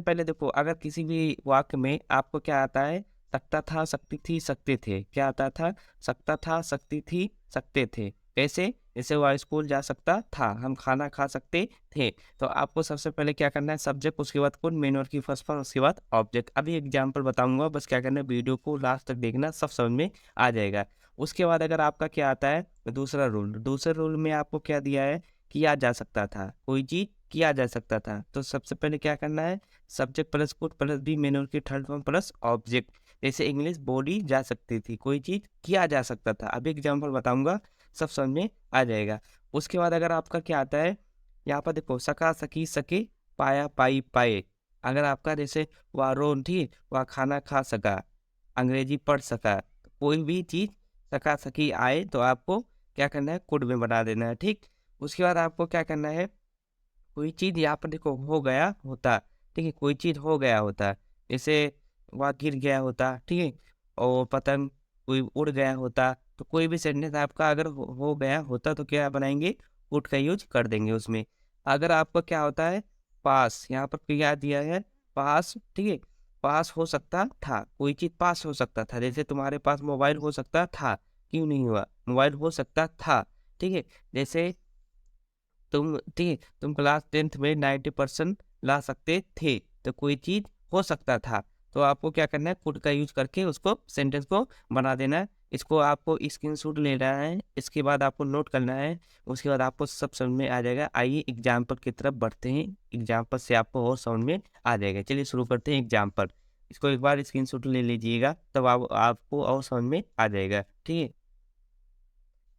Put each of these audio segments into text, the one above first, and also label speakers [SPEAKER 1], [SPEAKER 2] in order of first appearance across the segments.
[SPEAKER 1] पहले देखो, अगर किसी भी वाक्य में आपको क्या आता है, सकता था, सकती थी, सकते थे। क्या आता था? सकता था, सकती थी, सकते थे। कैसे? जैसे वह स्कूल जा सकता था, हम खाना खा सकते थे। तो आपको सबसे पहले क्या करना है, सब्जेक्ट, उसके बाद कौन, मेन वर्ब की फर्स्ट फॉर्म, उसके बाद ऑब्जेक्ट। अभी एग्जाम्पल बताऊंगा, बस क्या करना है, वीडियो को लास्ट तक देखना, सब समझ में आ जाएगा। उसके बाद अगर आपका क्या आता है, दूसरा रूल। दूसरे रूल में आपको क्या दिया है, किया जा सकता था, कोई चीज किया जा सकता था। तो सबसे पहले क्या करना है, subject plus could plus be, main verb की थर्ड फॉर्म प्लस ऑब्जेक्ट। जैसे इंग्लिश बोली जा सकती थी, कोई चीज किया जा सकता था। अभी एग्जाम्पल बताऊंगा, सब समझ में आ जाएगा। उसके बाद अगर आपका क्या आता है, यहाँ पर देखो, सका, सकी, सके, पाया, पाई, पाए। अगर आपका जैसे वह रोन थी, वह खाना खा सका, अंग्रेजी पढ़ सका, तो कोई भी चीज सका, सकी आए तो आपको क्या करना है, कुड में बना देना है। ठीक। उसके बाद आपको क्या करना है, कोई चीज यहाँ पर देखो, हो गया होता। ठीक है, कोई चीज हो गया होता, जैसे वह गिर गया होता। ठीक है, और पतंग कोई उड़ गया होता। तो कोई भी सेंटेंस आपका अगर हो गया होता तो क्या बनाएंगे, वुड का यूज कर देंगे उसमें। अगर आपका क्या होता है, पास, यहाँ पर क्या दिया है, पास। ठीक है, पास हो सकता था, कोई चीज पास हो सकता था। जैसे तुम्हारे पास मोबाइल हो सकता था, क्यों नहीं हुआ, मोबाइल हो सकता था। ठीक है, जैसे तुम, ठीक है, तुम क्लास 10th में 90% ला सकते थे, तो कोई चीज हो सकता था। तो आपको क्या करना है, कुड का यूज करके उसको, सेंटेंस को बना देना है। इसको आपको स्क्रीनशॉट लेना है, इसके बाद आपको नोट करना है। उसके बाद आपको सब समझ में आ जाएगा। आइए एग्जाम्पल की तरफ बढ़ते हैं, एग्जाम्पल से आपको और समझ में आ जाएगा। चलिए शुरू करते हैं एग्जाम्पल। इसको एक बार स्क्रीनशॉट ले लीजिएगा, तब आपको और समझ में आ जाएगा। ठीक है,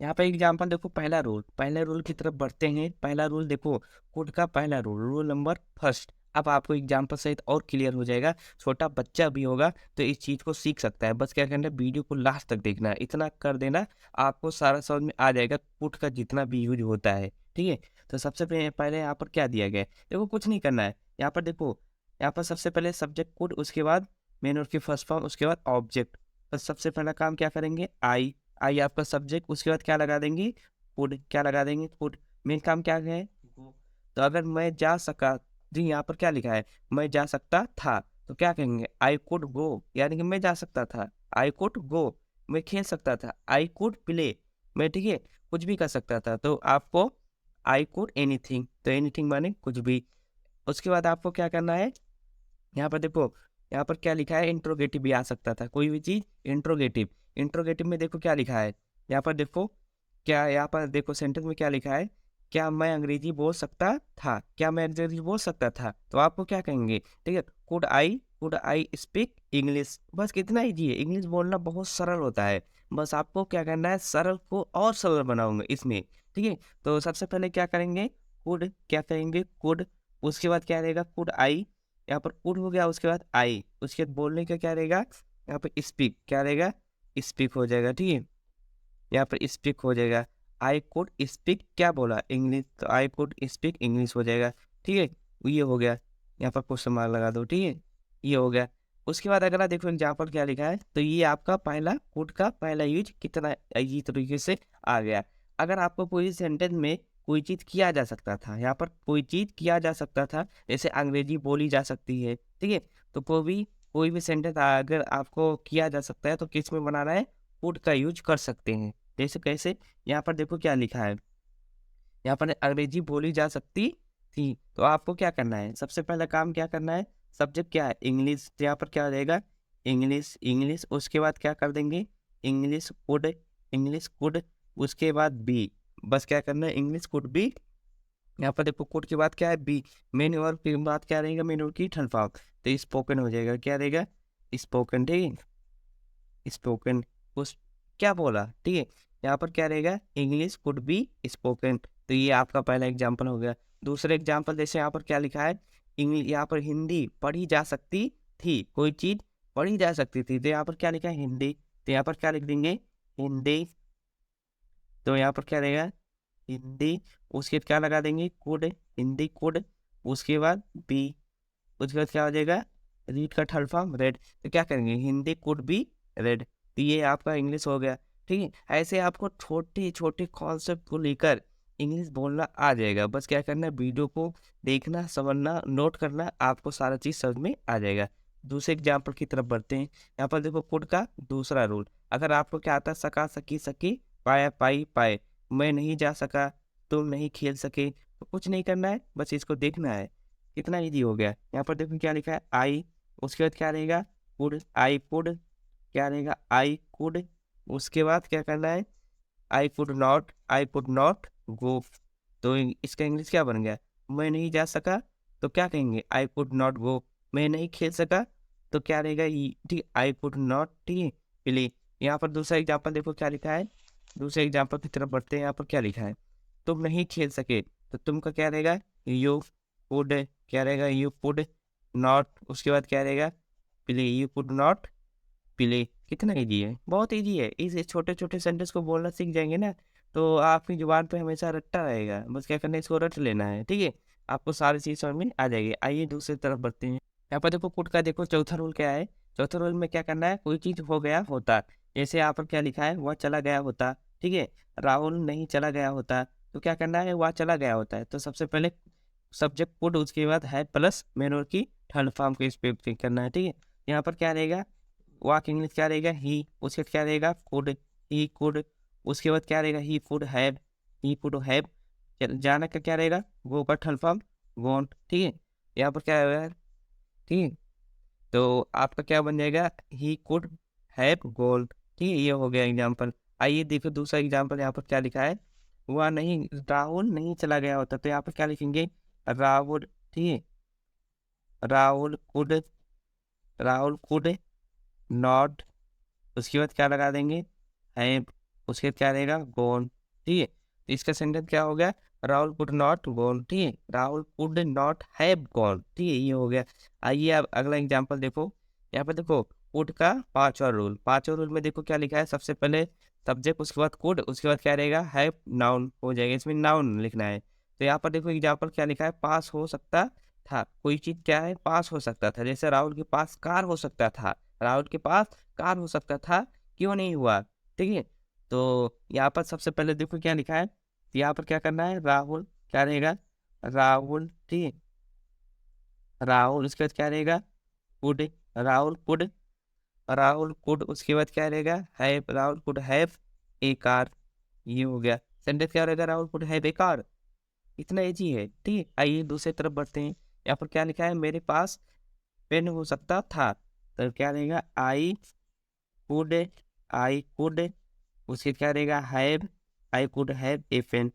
[SPEAKER 1] यहाँ पे एग्जाम्पल देखो, पहला रूल, पहले रूल की तरफ बढ़ते हैं। पहला रूल देखो, कोड का पहला रूल, रूल नंबर फर्स्ट। अब आपको एग्जाम्पल सहित और क्लियर हो जाएगा। छोटा बच्चा भी होगा तो इस चीज को सीख सकता है। बस क्या करना है, वीडियो को लास्ट तक देखना है, इतना कर देना, आपको सारा समझ में आ जाएगा कोड का जितना भी यूज होता है। ठीक है, तो सबसे पहले यहाँ पर क्या दिया गया है, देखो कुछ नहीं करना है। यहाँ पर देखो, यहाँ पर सबसे पहले सब्जेक्ट कोड, उसके बाद मेन वर्ब की फर्स्ट फॉर्म, उसके बाद ऑब्जेक्ट। तो सबसे पहला काम क्या करेंगे, आई आपका सब्जेक्ट, उसके बाद क्या लगा देंगे, कुड। क्या लगा देंगे, कुड। मेन काम क्या है, गो। तो अगर मैं जा सका, जी यहाँ पर क्या लिखा है, मैं जा सकता था, तो क्या कहेंगे, आई कुड गो, यानी कि मैं जा सकता था। आई कुड गो, मैं खेल सकता था। आई कुड प्ले, मैं, ठीक है, कुछ भी कर सकता था। तो आपको आई कुड एनीथिंग, तो एनीथिंग माने कुछ भी। उसके बाद आपको क्या करना है, यहाँ पर देखो, यहाँ पर क्या लिखा है, इंट्रोगेटिव भी आ सकता था, कोई भी चीज इंट्रोगेटिव। इंट्रोगेटिव में देखो क्या लिखा है, यहाँ पर देखो, क्या यहाँ पर देखो, सेंटेंस में क्या लिखा है, क्या मैं अंग्रेजी बोल सकता था, क्या मैं अंग्रेजी बोल सकता था। तो आपको क्या कहेंगे, ठीक है, कुड आई स्पीक इंग्लिश। बस कितना ईजी है, इंग्लिश बोलना बहुत सरल होता है। बस आपको क्या करना है, सरल को और सरल बनाऊंगा इसमें। ठीक है, तो सबसे पहले क्या करेंगे, कुड, क्या कहेंगे, कुड। उसके बाद क्या रहेगा, कुड आई, यहाँ पर कुड हो गया, उसके बाद आई, उसके बाद बोलने का क्या रहेगा, यहाँ पर स्पीक, क्या रहेगा, स्पीक हो जाएगा। ठीक है, यहाँ पर स्पीक हो जाएगा। आई कुड स्पीक, क्या बोला, इंग्लिश, तो आई कुड स्पीक इंग्लिश हो जाएगा। ठीक है, ये हो गया, यहाँ पर क्वेश्चन मार्क लगा दो। ठीक है, ये हो गया। उसके बाद अगर आप देखो एग्जाम्पल क्या लिखा है, तो ये आपका पहला कुड का पहला यूज कितना इजी तरीके से आ गया। अगर आपको कोई सेंटेंस में कोई चीज किया जा सकता था, यहाँ पर कोई चीज किया जा सकता था, जैसे अंग्रेजी बोली जा सकती है। ठीक है, तो कोई भी सेंटेंस अगर आपको किया जा सकता है, तो किस में बनाना है, कुड का यूज कर सकते हैं। जैसे कैसे, यहाँ पर देखो क्या लिखा है, यहाँ पर अंग्रेजी बोली जा सकती थी। तो आपको क्या करना है, सबसे पहला काम क्या करना है, सब्जेक्ट क्या है, इंग्लिश, तो यहाँ पर क्या रहेगा, इंग्लिश, इंग्लिश। उसके बाद क्या कर देंगे, इंग्लिश कुड, इंग्लिश कुड। उसके बाद बी, बस क्या करना है, इंग्लिश कुड बी। यहाँ पर देखो, कुड के बाद क्या है, बी। मेन वर्ब के बाद क्या रहेगा, मेन वर्ब की थर्ड फॉर्म, तो स्पोकन हो जाएगा, क्या रहेगा, स्पोकन। ठीक है, स्पोकन, उस, क्या बोला। ठीक है, यहाँ पर क्या रहेगा, इंग्लिश कुड बी स्पोकन। तो ये आपका पहला एग्जाम्पल हो गया। दूसरा एग्जाम्पल, जैसे यहाँ पर क्या लिखा है, इंग्लिश, यहाँ पर हिंदी पढ़ी जा सकती थी, कोई चीज पढ़ी जा सकती थी, तो यहाँ पर क्या लिखा है, हिंदी। तो यहाँ पर क्या लिख देंगे, हिंदी। तो यहाँ पर क्या रहेगा, हिंदी। उसके बाद क्या लगा देंगे, कुड, हिंदी कुड। उसके बाद बी, उसके बाद क्या हो जाएगा, रीड का थर्ड फॉर्म रेड। तो क्या करेंगे, हिंदी कुड बी रेड। तो ये आपका इंग्लिश हो गया। ठीक है, ऐसे आपको छोटे छोटे कॉन्सेप्ट को लेकर इंग्लिश बोलना आ जाएगा। बस क्या करना है, वीडियो को देखना, समझना, नोट करना, आपको सारा चीज़ समझ में आ जाएगा। दूसरे एग्ज़ाम्पल की तरफ बढ़ते हैं। यहाँ पर देखो कुड का दूसरा रूल, अगर आपको क्या आता है सका, सकी, सकी, पाया, पाई, पाए। मैं नहीं जा सका, तुम नहीं खेल सके, तो कुछ नहीं करना है, बस इसको देखना है। कितना ईज़ी हो गया। यहाँ पर देखो क्या लिखा है आई, उसके बाद क्या रहेगा कुड, आई कुड, क्या रहेगा आई कुड, उसके बाद क्या करना है आई कुड नॉट गो। तो इसका इंग्लिश क्या बन गया? मैं नहीं जा सका, तो क्या कहेंगे? I could not go. मैं नहीं खेल सका, तो क्या रहेगा? ठीक, आई कुड नॉट, ठीक है, प्ले। यहाँ पर दूसरा एग्जाम्पल देखो क्या लिखा है। दूसरे एग्जाम्पल की तरफ बढ़ते हैं। यहाँ पर क्या लिखा है? तुम नहीं खेल सके, तो तुम का क्या रहेगा? यू कुड, क्या रहेगा? यू कुड नॉट, उसके बाद क्या रहेगा? Play, you could not play. कितना ईज़ी है, बहुत ईज़ी है। इस छोटे-छोटे सेंटेंस को बोलना सीख जाएँगे ना, तो आपकी ज़ुबान पे हमेशा रट्टा रहेगा। बस क्या करना है, इसको रट लेना है, ठीक है? आपको सारी चीज़ समझ में आ जाएगी। आइए दूसरी तरफ बढ़ते हैं। यहाँ पर देखो पुट का देखो चौथा रूल क्या है? चौथा रूल में क्या करना है, कोई चीज़ हो गया होता। जैसे यहाँ पर क्या लिखा है, वह चला गया होता, ठीक है? राहुल नहीं चला गया होता, तो क्या करना है, वह चला गया होता है। तो सबसे पहले सब्जेक्ट पुट, उसके बाद है प्लस मेन वर्ब की थर्ड फॉर्म को इस पे क्लिक करना है, ठीक है? यहाँ पर क्या रहेगा, वाक इंग्लिश क्या रहेगा ही, उसके बाद क्या रहेगा कुड, ही कुड, उसके बाद क्या रहेगा ही कुड हैव, जाना का क्या रहेगा गो का फुल फॉर्म गोन, ठीक है। यहाँ पर क्या है, ठीक है, तो आपका क्या बन जाएगा ही कुड हैव गोल, ठीक है, ये हो गया एग्जाम्पल। आइए देखो दूसरा एग्जाम्पल, यहाँ पर क्या लिखा है, वह नहीं राहुल नहीं चला गया होता, तो यहाँ पर क्या लिखेंगे राहुल, ठीक है, Rahul could, Rahul could not, उसके बाद क्या लगा देंगे हैव, उसके बाद क्या रहेगा गॉन, ठीक है। तो इसका सेंटेंस क्या हो गया, राहुल कुड नॉट गॉन, ठीक है, Rahul could not have gone, ठीक है, ये हो गया। आइए अब अगला एग्जांपल देखो। यहाँ पर देखो कुड का पांचवा रूल में देखो क्या लिखा है, सबसे पहले सब्जेक्ट, उसके बाद कुड, उसके बाद क्या रहेगा हैव, नाउन हो जाएगा, इसमें नाउन लिखना है। तो यहाँ पर देखो एग्जाम्पल क्या लिखा है, पास हो सकता था, कोई चीज क्या है पास हो सकता था, जैसे राहुल के पास कार हो सकता था, राहुल के पास कार हो सकता था, क्यों नहीं हुआ, ठीक है। तो यहाँ पर सबसे पहले देखो क्या लिखा है, तो यहाँ पर क्या करना है राहुल, क्या रहेगा राहुल, ठीक है, राहुल उसके बाद क्या रहेगा could, Rahul could, Rahul could उसके बाद क्या रहेगा have, Rahul could have A car, ये हो गया। सेंटेंस क्या रहेगा, Rahul could have A car, इतना इजी है, ठीक है। आइए दूसरी तरफ बढ़ते हैं। यहाँ पर क्या लिखा है, मेरे पास पेन हो सकता था, तो क्या रहेगा कुड आई कुड, उसके क्या रहेगा have, I could have a pen,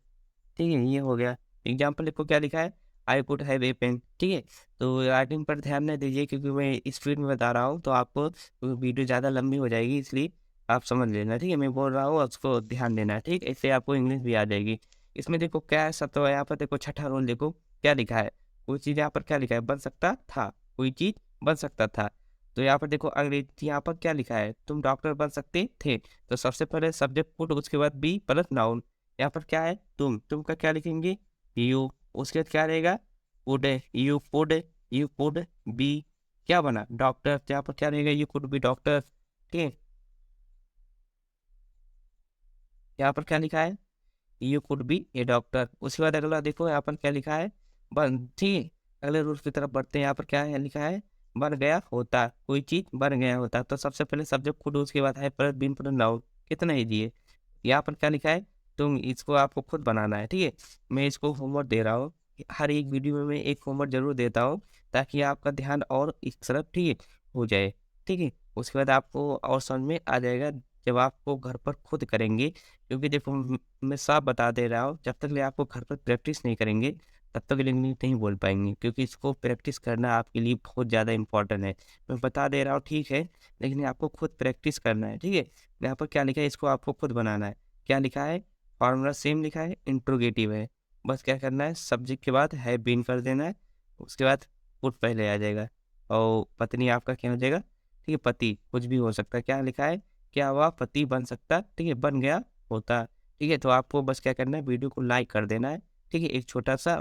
[SPEAKER 1] ठीक है, ये हो गया। एग्जाम्पल देखो क्या लिखा है, I could have a pen, ठीक है। तो राइटिंग पर ध्यान नहीं दीजिए, क्योंकि मैं स्पीड में बता रहा हूँ, तो आपको वीडियो ज़्यादा लंबी हो जाएगी, इसलिए आप समझ लेना, ठीक है। मैं बोल रहा हूँ, उसको ध्यान देना, ठीक, इससे आपको इंग्लिश भी आ जाएगी। इसमें देखो क्या है, सत्वा, यहाँ पर देखो छठा रूल देखो क्या लिखा है, कोई चीज़ यहाँ पर क्या लिखा है, बन सकता था, कोई चीज़ बन सकता था। तो यहाँ पर देखो अंग्रेजी, यहाँ पर क्या लिखा है, तुम डॉक्टर बन सकते थे, तो सबसे पहले सब्जेक्ट पुट, उसके बाद बी प्लस नाउन। यहाँ पर क्या है तुम का क्या लिखेंगे यू, उसके बाद क्या रहेगा would, you could, you could be, क्या बना डॉक्टर, यहाँ पर क्या रहेगा यू कुड बी डॉक्टर, ठीक है। यहाँ पर क्या लिखा है you could be A doctor. उसके बाद अगला देखो यहाँ पर क्या लिखा है बन, ठीक है। अगले रूल की तरफ बढ़ते हैं। यहाँ पर क्या है लिखा है बन गया होता, कोई चीज बन गया होता, तो सबसे पहले सब्जेक्ट खुद, उसके बाद है पर बिन पर नाउन, कितना ईजी है। यहाँ पर क्या लिखा है, तुम इसको आपको खुद बनाना है, ठीक है। मैं इसको होमवर्क दे रहा हूँ, हर एक वीडियो में मैं एक होमवर्क जरूर देता हूँ, ताकि आपका ध्यान और इस तरफ, ठीक है, हो जाए, ठीक है। उसके बाद आपको और समझ में आ जाएगा जब आपको घर पर खुद करेंगे, क्योंकि देखो मैं साफ बता दे रहा हूँ, जब तक ले आपको घर पर प्रैक्टिस नहीं करेंगे, तब तक इंग्लिश नहीं बोल पाएंगे, क्योंकि इसको प्रैक्टिस करना आपके लिए बहुत ज़्यादा इंपॉर्टेंट है। मैं बता दे रहा हूँ, ठीक है, लेकिन आपको खुद प्रैक्टिस करना है, ठीक है। यहाँ पर क्या लिखा है, इसको आपको खुद बनाना है। क्या लिखा है, फॉर्मूला सेम लिखा है, इंट्रोगेटिव है, बस क्या करना है सब्जेक्ट के बाद है बीन कर देना है, उसके बाद पुट पहले आ जाएगा, और पत्नी आपका क्या हो जाएगा, ठीक है, पति कुछ भी हो सकता है। क्या लिखा है, क्या हुआ पति बन सकता, ठीक है, बन गया होता, ठीक है। तो आपको बस क्या करना है, वीडियो को लाइक कर देना है, ठीक है, एक छोटा सा